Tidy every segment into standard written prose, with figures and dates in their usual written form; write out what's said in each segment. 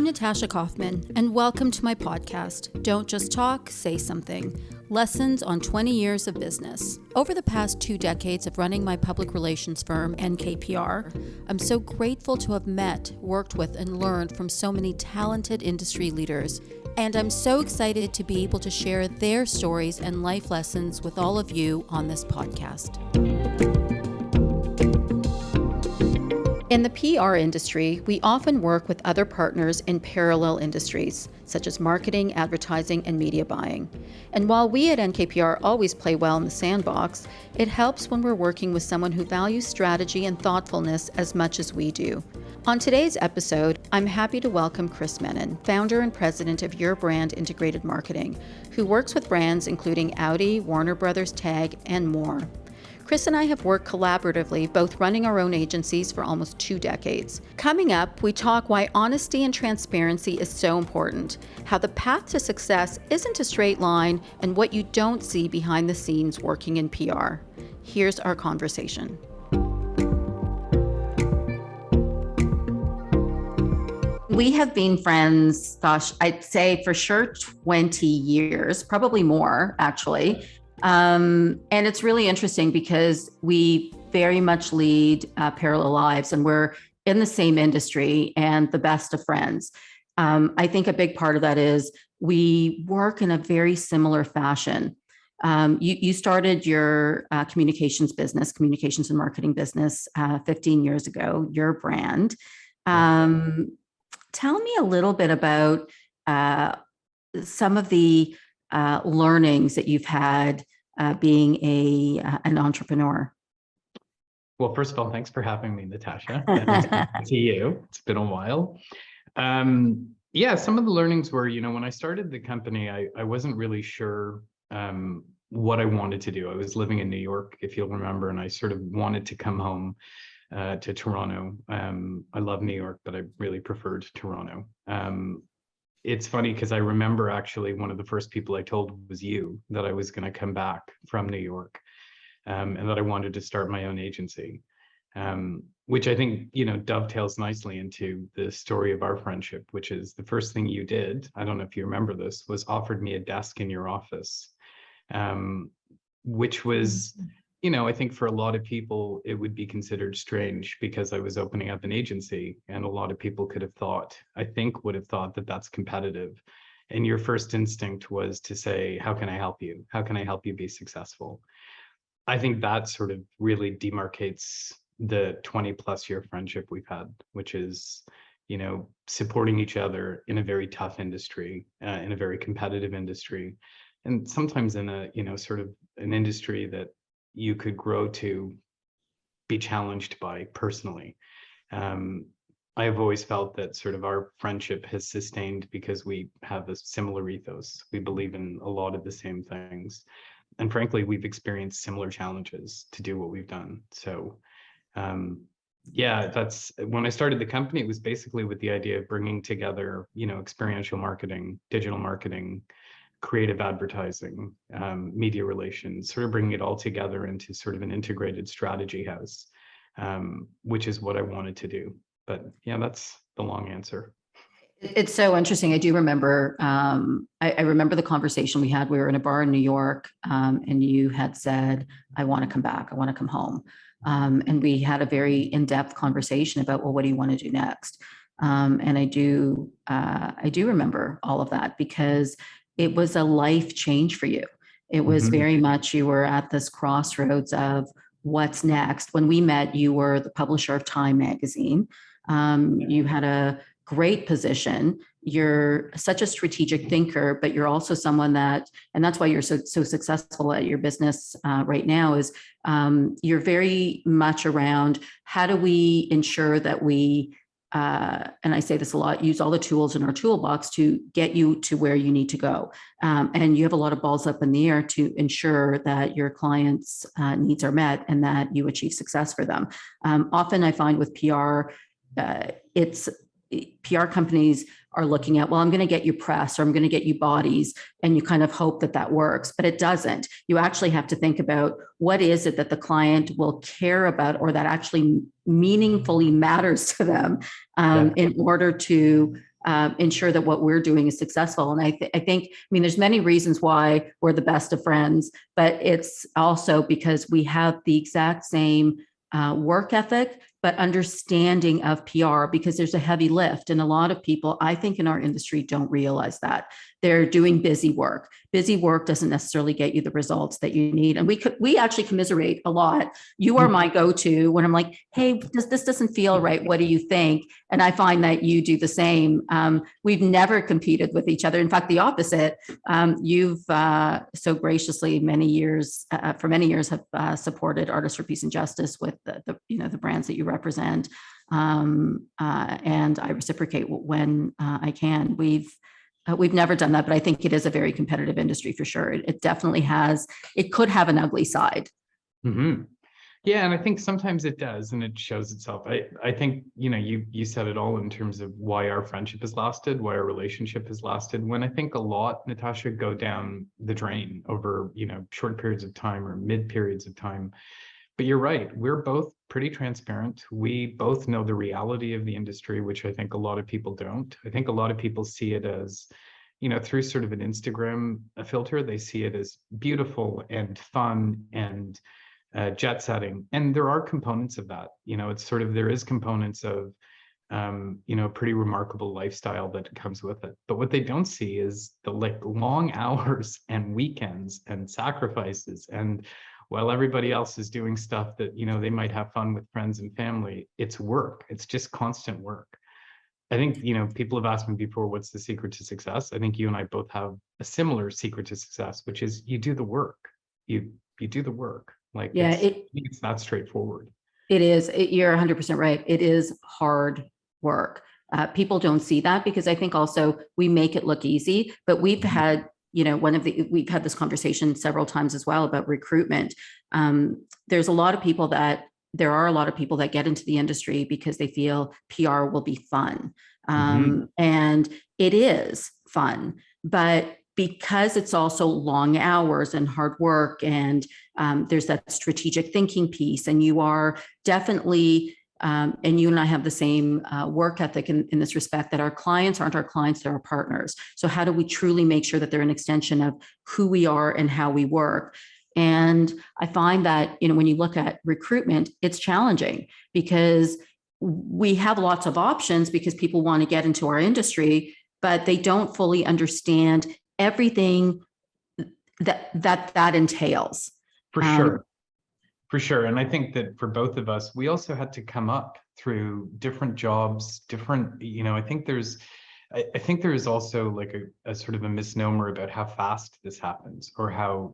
I'm Natasha Kaufman, and welcome to my podcast, Don't Just Talk, Say Something, Lessons on 20 Years of Business. Over the past 2 decades of running my public relations firm, NKPR, I'm so grateful to have met, worked with, and learned from so many talented industry leaders. And I'm so excited to be able to share their stories and life lessons with all of you on this podcast. In the PR industry, we often work with other partners in parallel industries, such as marketing, advertising, and media buying. And while we at NKPR always play well in the sandbox, it helps when we're working with someone who values strategy and thoughtfulness as much as we do. On today's episode, I'm happy to welcome Kris Menon, founder and president of Your Brand Integrated Marketing, who works with brands including Audi, Warner Brothers, Tag, and more. Kris and I have worked collaboratively, both running our own agencies for almost 2 decades. Coming up, we talk why honesty and transparency is so important, how the path to success isn't a straight line, and what you don't see behind the scenes working in PR. Here's our conversation. We have been friends, gosh, I'd say for sure 20 years, probably more actually. And it's really interesting because we very much lead parallel lives and we're in the same industry and the best of friends. I think a big part of that is we work in a very similar fashion. You started your communications and marketing business 15 years ago, Your Brand. Tell me a little bit about some of the learnings that you've had being an entrepreneur. Well, first of all, thanks for having me, Natasha. Nice to see you. It's been a while. Some of the learnings were, when I started the company, I wasn't really sure what I wanted to do. I was living in New York, if you'll remember, and I sort of wanted to come home to Toronto. I love New York, but I really preferred Toronto. It's funny because I remember actually one of the first people I told was you, that I was going to come back from New York and that I wanted to start my own agency, which I think, dovetails nicely into the story of our friendship, which is the first thing you did, I don't know if you remember this, was offered me a desk in your office, which was, I think for a lot of people, it would be considered strange because I was opening up an agency and a lot of people would have thought that that's competitive. And your first instinct was to say, how can I help you? How can I help you be successful? I think that sort of really demarcates the 20 plus year friendship we've had, which is, supporting each other in a very tough industry, in a very competitive industry. And sometimes in a, sort of an industry that you could grow to be challenged by personally. I have always felt that sort of our friendship has sustained because we have a similar ethos. We believe in a lot of the same things. And frankly, we've experienced similar challenges to do what we've done. So that's when I started the company, it was basically with the idea of bringing together, experiential marketing, digital marketing, creative advertising, media relations, sort of bringing it all together into sort of an integrated strategy house, which is what I wanted to do. But that's the long answer. It's so interesting. I do remember, I remember the conversation we had. We were in a bar in New York and you had said, I want to come back. I want to come home. And we had a very in-depth conversation about, well, what do you want to do next? And I do remember all of that because it was a life change for you. It was very much, you were at this crossroads of what's next. When we met, you were the publisher of Time magazine. You had a great position. You're such a strategic thinker, but you're also someone that, and that's why you're so successful at your business right now, is you're very much around how do we ensure that we, and I say this a lot, use all the tools in our toolbox to get you to where you need to go. And you have a lot of balls up in the air to ensure that your clients' needs are met and that you achieve success for them. Often I find with PR, it's PR companies are looking at, well, I'm going to get you press, or I'm going to get you bodies, and you kind of hope that that works, but it doesn't. You actually have to think about what is it that the client will care about, or that actually meaningfully matters to them, in order to ensure that what we're doing is successful. And I think, there's many reasons why we're the best of friends, but it's also because we have the exact same work ethic, but understanding of PR, because there's a heavy lift. And a lot of people, I think, in our industry don't realize that. They're doing busy work. Busy work doesn't necessarily get you the results that you need. And we actually commiserate a lot. You are my go-to when I'm like, hey, this doesn't feel right. What do you think? And I find that you do the same. We've never competed with each other. In fact, the opposite. You've so graciously for many years have supported Artists for Peace and Justice with the brands that you represent. And I reciprocate when I can. We've never done that, but I think it is a very competitive industry for sure. It definitely has. It could have an ugly side. Mm-hmm. Yeah, and I think sometimes it does, and it shows itself. I think you said it all in terms of why our friendship has lasted, why our relationship has lasted. When I think a lot, Natasha, go down the drain over short periods of time or mid periods of time. But you're right. We're both pretty transparent. We both know the reality of the industry, which I think a lot of people don't. I think a lot of people see it as, through sort of an Instagram filter, they see it as beautiful and fun and jet setting. And there are components of that. It's sort of, there is components of, pretty remarkable lifestyle that comes with it. But what they don't see is the long hours and weekends and sacrifices. And while everybody else is doing stuff that, they might have fun with friends and family, it's work. It's just constant work. I think, people have asked me before, what's the secret to success? I think you and I both have a similar secret to success, which is you do the work. You do the work. Like, yeah, it's that straightforward. It is. You're 100% right. It is hard work. People don't see that, because I think also we make it look easy, but we've had we've had this conversation several times as well about recruitment. There are a lot of people that get into the industry because they feel PR will be fun. And it is fun, but because it's also long hours and hard work, and there's that strategic thinking piece, and you are definitely and you and I have the same work ethic in this respect, that our clients aren't our clients, they're our partners. So how do we truly make sure that they're an extension of who we are and how we work? And I find that, when you look at recruitment, it's challenging, because we have lots of options because people want to get into our industry, but they don't fully understand everything that entails. For sure. For sure. And I think that for both of us, we also had to come up through different jobs, I think there is also like a sort of a misnomer about how fast this happens, or how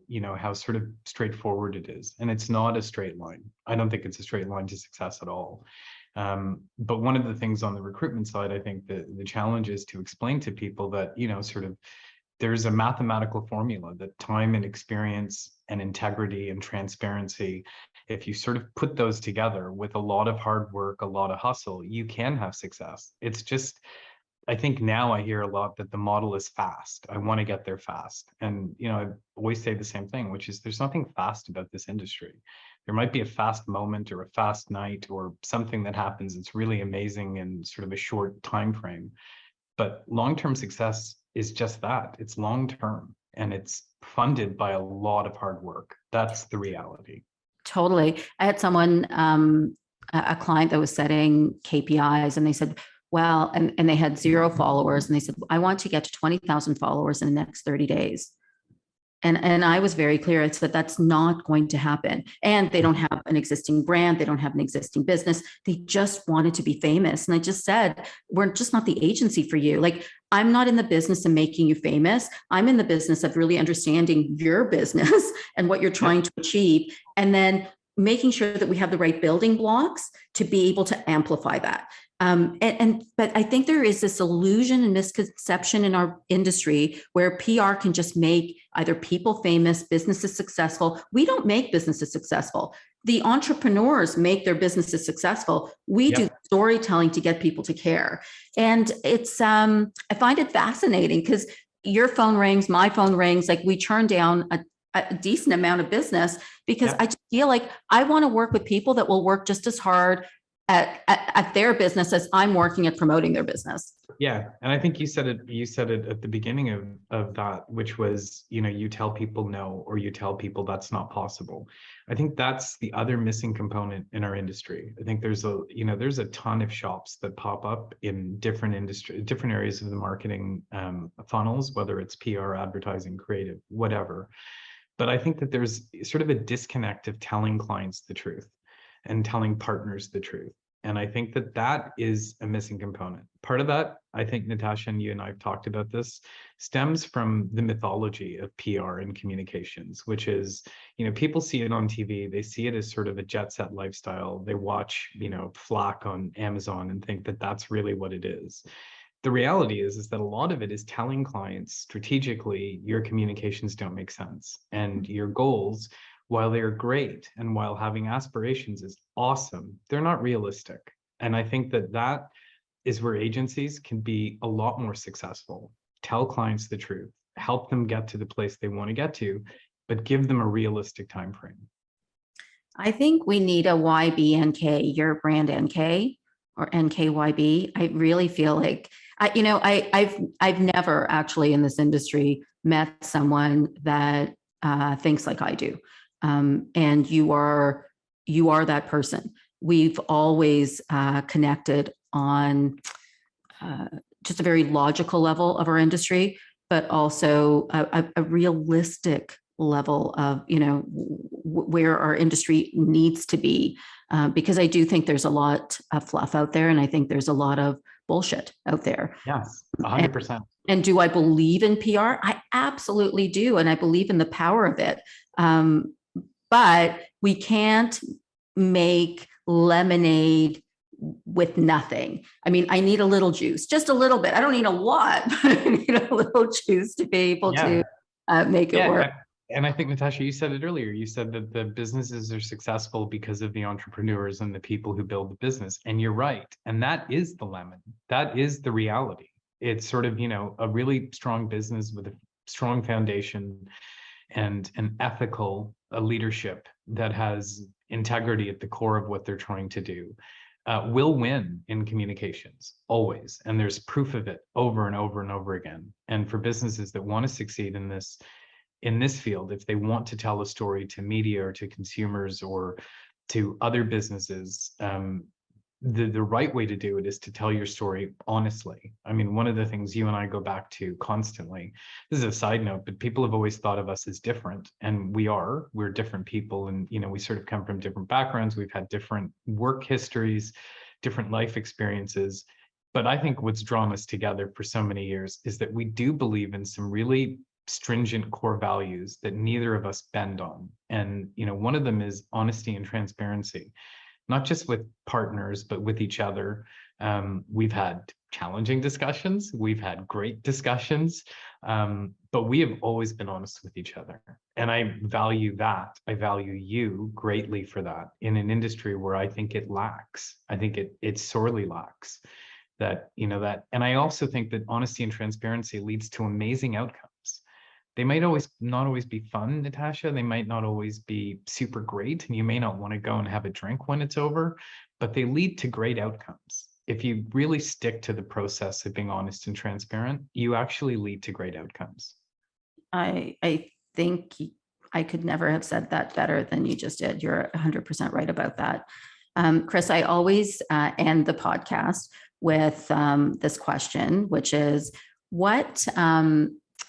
sort of straightforward it is. And it's not a straight line. I don't think it's a straight line to success at all. But one of the things on the recruitment side, I think the challenge is to explain to people that, sort of, there's a mathematical formula that time and experience and integrity and transparency, if you sort of put those together with a lot of hard work, a lot of hustle, you can have success. It's just, I think now I hear a lot that the model is fast. I want to get there fast. And, I always say the same thing, which is there's nothing fast about this industry. There might be a fast moment or a fast night or something that happens that's really amazing in sort of a short time frame. But long-term success is just that. It's long-term, and it's funded by a lot of hard work. That's the reality. Totally. I had someone, a client that was setting KPIs, and they said, well, and they had 0 followers, and they said, I want to get to 20,000 followers in the next 30 days. And I was very clear. I said, that's not going to happen. And they don't have an existing brand. They don't have an existing business. They just wanted to be famous. And I just said, we're just not the agency for you. Like, I'm not in the business of making you famous. I'm in the business of really understanding your business and what you're trying to achieve, and then making sure that we have the right building blocks to be able to amplify that. But I think there is this illusion and misconception in our industry where PR can just make either people famous, businesses successful. We don't make businesses successful. The entrepreneurs make their businesses successful. We do the storytelling to get people to care. And it's, I find it fascinating because your phone rings, my phone rings, like we turn down a decent amount of business because I just feel like I want to work with people that will work just as hard at their business as I'm working at promoting their business. Yeah. And I think you said it at the beginning of that, which was, you tell people no, or you tell people that's not possible. I think that's the other missing component in our industry. I think there's a ton of shops that pop up in different areas of the marketing funnels, whether it's PR, advertising, creative, whatever. But I think that there's sort of a disconnect of telling clients the truth and telling partners the truth. And I think that that is a missing component. Part of that, I think, Natasha, and you and I have talked about this, stems from the mythology of PR and communications, which is, people see it on TV. They see it as sort of a jet set lifestyle. They watch, Flack on Amazon and think that that's really what it is. The reality is that a lot of it is telling clients strategically, your communications don't make sense, and your goals, while they're great and while having aspirations is awesome, they're not realistic. And I think that that is where agencies can be a lot more successful. Tell clients the truth, help them get to the place they want to get to, but give them a realistic time frame. I think we need a YBNK, your brand NK or NKYB. I really feel like I've never actually in this industry met someone that thinks like I do. And you are that person. We've always connected on just a very logical level of our industry, but also a realistic level of, where our industry needs to be. Because I do think there's a lot of fluff out there, and I think there's a lot of bullshit out there. Yes, 100%. And do I believe in PR? I absolutely do. And I believe in the power of it. But we can't make lemonade with nothing. I mean, I need a little juice, just a little bit. I don't need a lot, but I need a little juice to be able to make it work. And I think, Natasha, you said it earlier. You said that the businesses are successful because of the entrepreneurs and the people who build the business. And you're right. And that is the lemon. That is the reality. It's sort of, a really strong business with a strong foundation and an ethical leadership that has integrity at the core of what they're trying to do, will win in communications, always. And there's proof of it over and over and over again. And for businesses that want to succeed in this field, if they want to tell a story to media or to consumers or to other businesses, the right way to do it is to tell your story honestly. I mean, one of the things you and I go back to constantly, this is a side note, but people have always thought of us as different, and we're different people. And, we sort of come from different backgrounds. We've had different work histories, different life experiences. But I think what's drawn us together for so many years is that we do believe in some really stringent core values that neither of us bend on. And, one of them is honesty and transparency. Not just with partners, but with each other. We've had challenging discussions. We've had great discussions, but we have always been honest with each other. And I value that. I value you greatly for that in an industry where I think it lacks. I think it sorely lacks that, and I also think that honesty and transparency leads to amazing outcomes. They might not always be fun, Natasha. They might not always be super great, and you may not want to go and have a drink when it's over, but they lead to great outcomes. If you really stick to the process of being honest and transparent, you actually lead to great outcomes. I think I could never have said that better than you just did. You're 100% right about that. Kris, I always end the podcast with this question, which is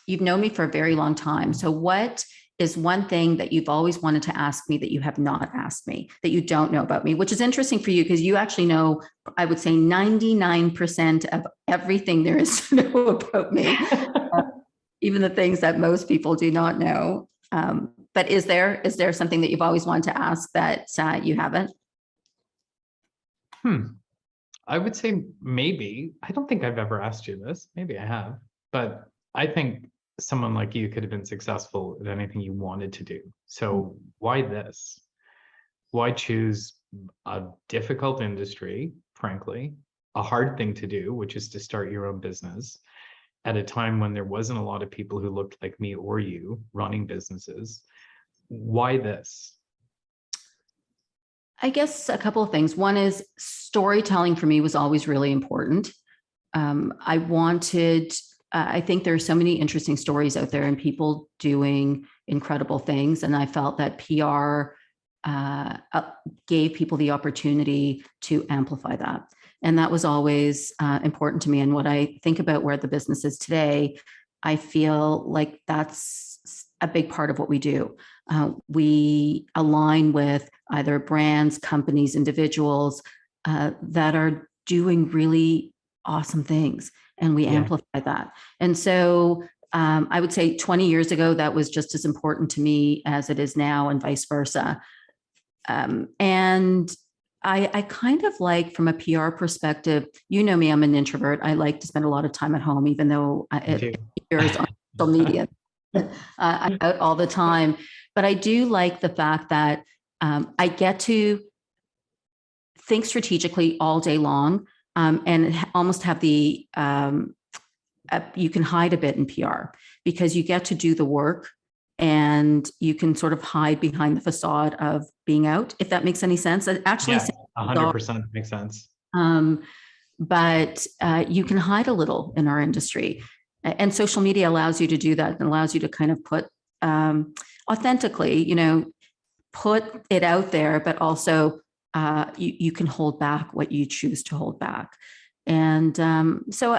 you've known me for a very long time. So what is one thing that you've always wanted to ask me that you have not asked me, that you don't know about me, which is interesting for you because you actually know, I would say 99% of everything there is to know about me, even the things that most people do not know. But is there something that you've always wanted to ask that you haven't? I would say maybe. I don't think I've ever asked you this. Maybe I have, but I think someone like you could have been successful at anything you wanted to do. So why this? Why choose a difficult industry frankly, a hard thing to do, which is to start your own business at a time when there wasn't a lot of people who looked like me or you running businesses. Why this? I guess a couple of things. One is storytelling for me was always really important. I think there are so many interesting stories out there and people doing incredible things. And I felt that PR gave people the opportunity to amplify that. And that was always important to me. And what I think about where the business is today, I feel like that's a big part of what we do. We align with either brands, companies, individuals that are doing really awesome things, and we amplify that. And so I would say 20 years ago, that was just as important to me as it is now, and vice versa. And I kind of like, from a PR perspective, you know me, I'm an introvert. I like to spend a lot of time at home, even though it appears on social media. I'm out all the time. But I do like the fact that I get to think strategically all day long, and almost have the, you can hide a bit in PR because you get to do the work and you can sort of hide behind the facade of being out, if that makes any sense. It actually, yeah, 100% makes sense. But you can hide a little in our industry. And social media allows you to do that, and allows you to kind of put authentically, put it out there, but also you can hold back what you choose to hold back. And so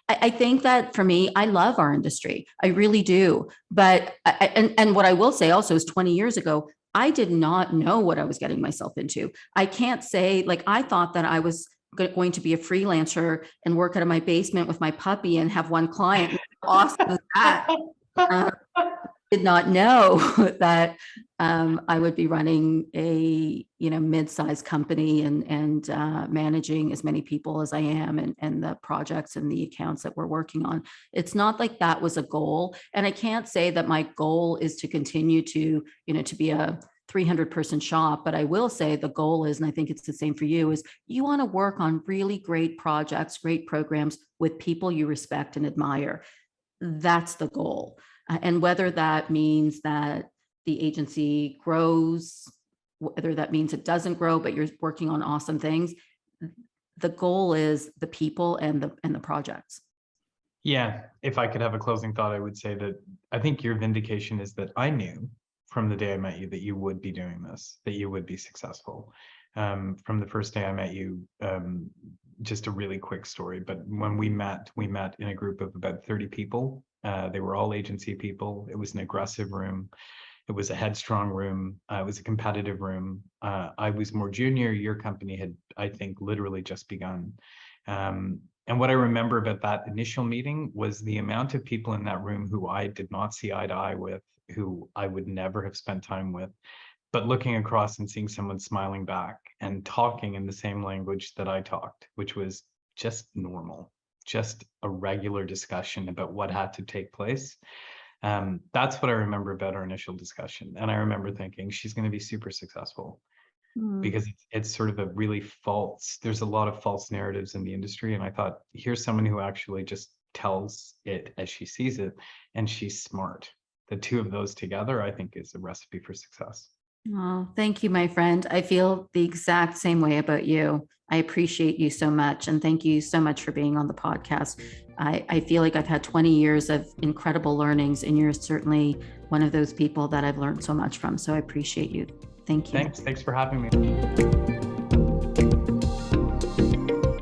I think that for me, I love our industry. I really do. But and what I will say also is 20 years ago, I did not know what I was getting myself into. I can't say, like, I thought that I was going to be a freelancer and work out of my basement with my puppy and have one client. Awesome as that. Did not know that I would be running a mid-sized company and managing as many people as I am, and the projects and the accounts that we're working on. It's not like that was a goal, and I can't say that my goal is to continue to to be a 300-person shop, but I will say the goal is, and I think it's the same for you, is you want to work on really great projects, great programs with people you respect and admire. That's the goal. And whether that means that the agency grows, whether that means it doesn't grow, but you're working on awesome things, the goal is the people and the projects. Yeah, if I could have a closing thought, I would say that I think your vindication is that I knew from the day I met you that you would be doing this, that you would be successful. From the first day I met you, just a really quick story, but when we met in a group of about 30 people. They were all agency people. It was an aggressive room. It was a headstrong room. It was a competitive room. I was more junior. Your company had, I think, literally just begun. And what I remember about that initial meeting was the amount of people in that room who I did not see eye to eye with, who I would never have spent time with, but looking across and seeing someone smiling back and talking in the same language that I talked, which was just normal. Just a regular discussion about what had to take place. That's what I remember about our initial discussion. And I remember thinking she's going to be super successful because it's sort of a really false, there's a lot of false narratives in the industry. And I thought, here's someone who actually just tells it as she sees it, and she's smart. The two of those together, I think, is a recipe for success. Oh, thank you, my friend. I feel the exact same way about you. I appreciate you so much. And thank you so much for being on the podcast. I feel like I've had 20 years of incredible learnings, and you're certainly one of those people that I've learned so much from. So I appreciate you. Thank you. Thanks for having me.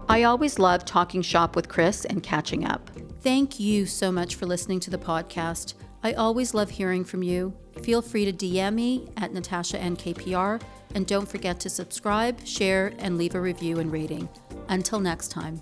I always love talking shop with Kris and catching up. Thank you so much for listening to the podcast. I always love hearing from you. Feel free to DM me at Natasha NKPR, and don't forget to subscribe, share, and leave a review and rating. Until next time.